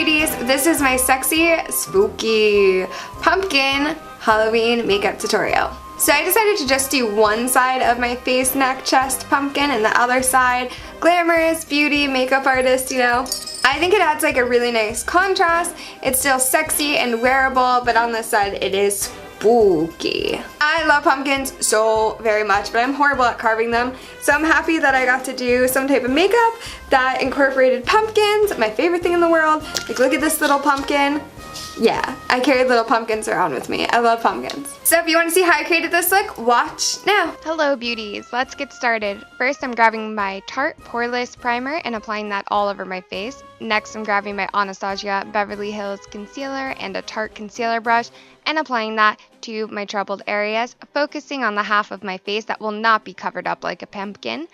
beauties, this is my sexy, spooky, pumpkin Halloween makeup tutorial. So I decided to just do one side of my face, neck, chest, pumpkin, and the other side, glamorous, beauty, makeup artist, you know. I think it adds like a really nice contrast. It's still sexy and wearable, but on this side it is spooky. I love pumpkins so very much, but I'm horrible at carving them. So I'm happy that I got to do some type of makeup that incorporated pumpkins, my favorite thing in the world. Like, look at this little pumpkin. Yeah, I carry little pumpkins around with me. I love pumpkins. So if you want to see how I created this look, watch now. Hello beauties, let's get started. First I'm grabbing my Tarte Poreless Primer and applying that all over my face. Next I'm grabbing my Anastasia Beverly Hills Concealer and a Tarte Concealer brush and applying that to my troubled areas, focusing on the half of my face that will not be covered up like a pumpkin.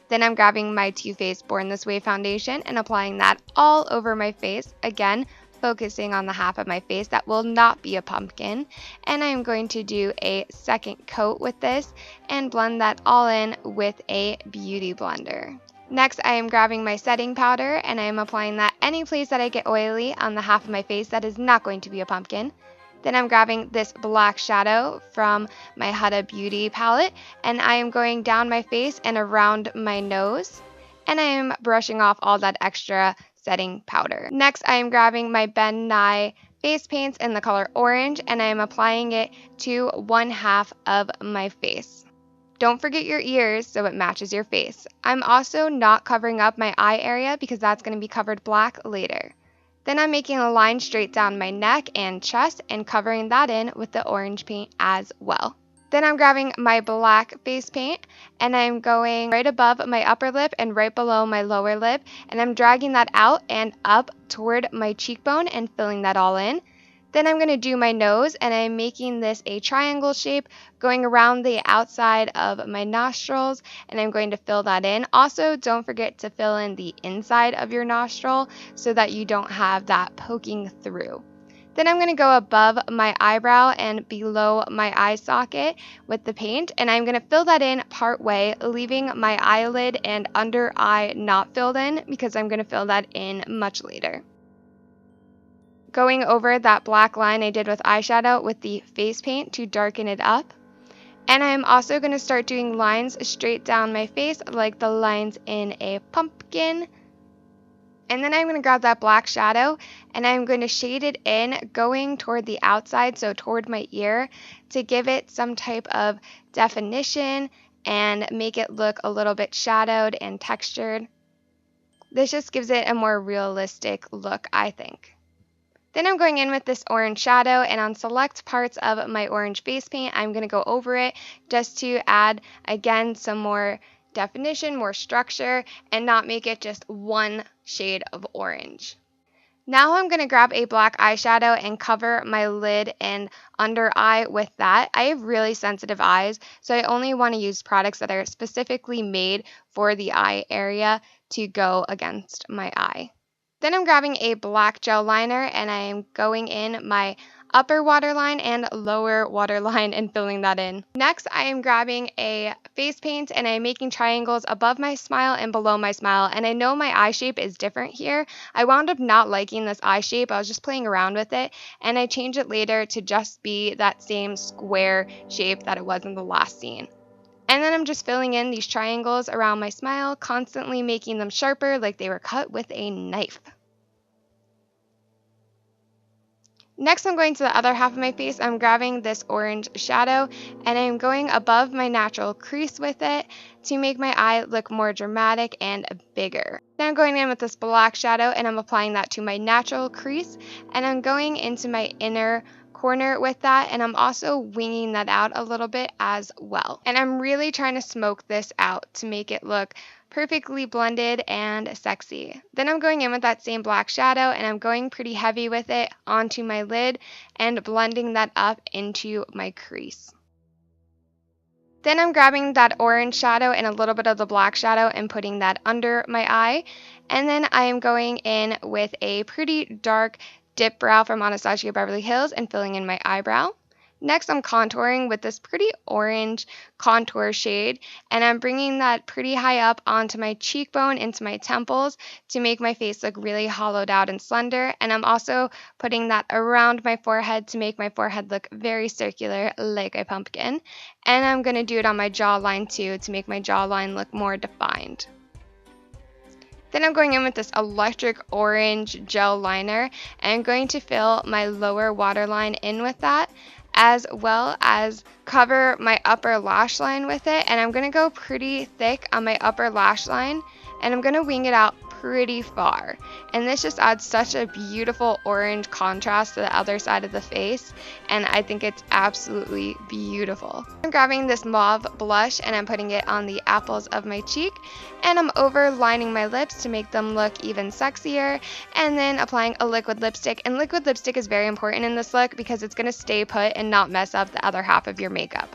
Then I'm grabbing my Too Faced Born This Way foundation and applying that all over my face, again focusing on the half of my face that will not be a pumpkin. And I'm going to do a second coat with this and blend that all in with a beauty blender. Next I am grabbing my setting powder and I am applying that any place that I get oily on the half of my face that is not going to be a pumpkin. Then I'm grabbing this black shadow from my Huda Beauty palette and I am going down my face and around my nose and I am brushing off all that extra setting powder. Next I am grabbing my Ben Nye face paints in the color orange and I am applying it to one half of my face. Don't forget your ears so it matches your face. I'm also not covering up my eye area because that's going to be covered black later. Then I'm making a line straight down my neck and chest and covering that in with the orange paint as well. Then I'm grabbing my black face paint and I'm going right above my upper lip and right below my lower lip and I'm dragging that out and up toward my cheekbone and filling that all in. Then I'm going to do my nose and I'm making this a triangle shape going around the outside of my nostrils and I'm going to fill that in. Also, don't forget to fill in the inside of your nostril so that you don't have that poking through. Then I'm going to go above my eyebrow and below my eye socket with the paint and I'm going to fill that in part way, leaving my eyelid and under eye not filled in because I'm going to fill that in much later. Going over that black line I did with eyeshadow with the face paint to darken it up. And I'm also going to start doing lines straight down my face like the lines in a pumpkin. And then I'm going to grab that black shadow and I'm going to shade it in going toward the outside, so toward my ear, to give it some type of definition and make it look a little bit shadowed and textured. This just gives it a more realistic look, I think. Then I'm going in with this orange shadow and on select parts of my orange face paint, I'm going to go over it just to add, again, some more definition, more structure, and not make it just one shade of orange. Now I'm going to grab a black eyeshadow and cover my lid and under eye with that. I have really sensitive eyes, so I only want to use products that are specifically made for the eye area to go against my eye. Then I'm grabbing a black gel liner and I am going in my upper waterline and lower waterline and filling that in. Next, I am grabbing a face paint and I'm making triangles above my smile and below my smile. And I know my eye shape is different here. I wound up not liking this eye shape. I was just playing around with it and I changed it later to just be that same square shape that it was in the last scene. And then I'm just filling in these triangles around my smile, constantly making them sharper like they were cut with a knife. Next, I'm going to the other half of my face. I'm grabbing this orange shadow and I'm going above my natural crease with it to make my eye look more dramatic and bigger. Then I'm going in with this black shadow and I'm applying that to my natural crease and I'm going into my inner corner with that and I'm also winging that out a little bit as well. And I'm really trying to smoke this out to make it look perfectly blended and sexy. Then I'm going in with that same black shadow and I'm going pretty heavy with it onto my lid and blending that up into my crease. Then I'm grabbing that orange shadow and a little bit of the black shadow and putting that under my eye. And then I am going in with a pretty dark dip brow from Anastasia Beverly Hills and filling in my eyebrow. Next, I'm contouring with this pretty orange contour shade, and I'm bringing that pretty high up onto my cheekbone, into my temples, to make my face look really hollowed out and slender. And I'm also putting that around my forehead to make my forehead look very circular, like a pumpkin. And I'm going to do it on my jawline too, to make my jawline look more defined. Then I'm going in with this electric orange gel liner, and I'm going to fill my lower waterline in with that, as well as cover my upper lash line with it. And I'm going to go pretty thick on my upper lash line, and I'm going to wing it out pretty far. And this just adds such a beautiful orange contrast to the other side of the face, and I think it's absolutely beautiful. I'm grabbing this mauve blush and I'm putting it on the apples of my cheek, and I'm overlining my lips to make them look even sexier, and then applying a liquid lipstick. And liquid lipstick is very important in this look because it's going to stay put and not mess up the other half of your makeup.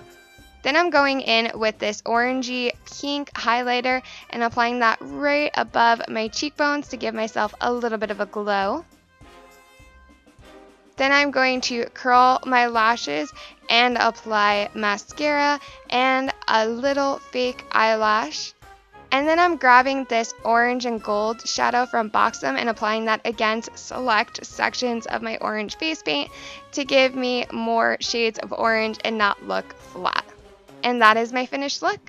Then I'm going in with this orangey pink highlighter and applying that right above my cheekbones to give myself a little bit of a glow. Then I'm going to curl my lashes and apply mascara and a little fake eyelash. And then I'm grabbing this orange and gold shadow from Buxom and applying that against select sections of my orange face paint to give me more shades of orange and not look flat. And that is my finished look.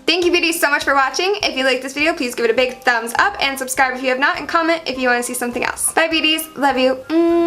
Thank you beauties so much for watching. If you liked this video, please give it a big thumbs up and subscribe if you have not, and comment if you want to see something else. Bye beauties, love you.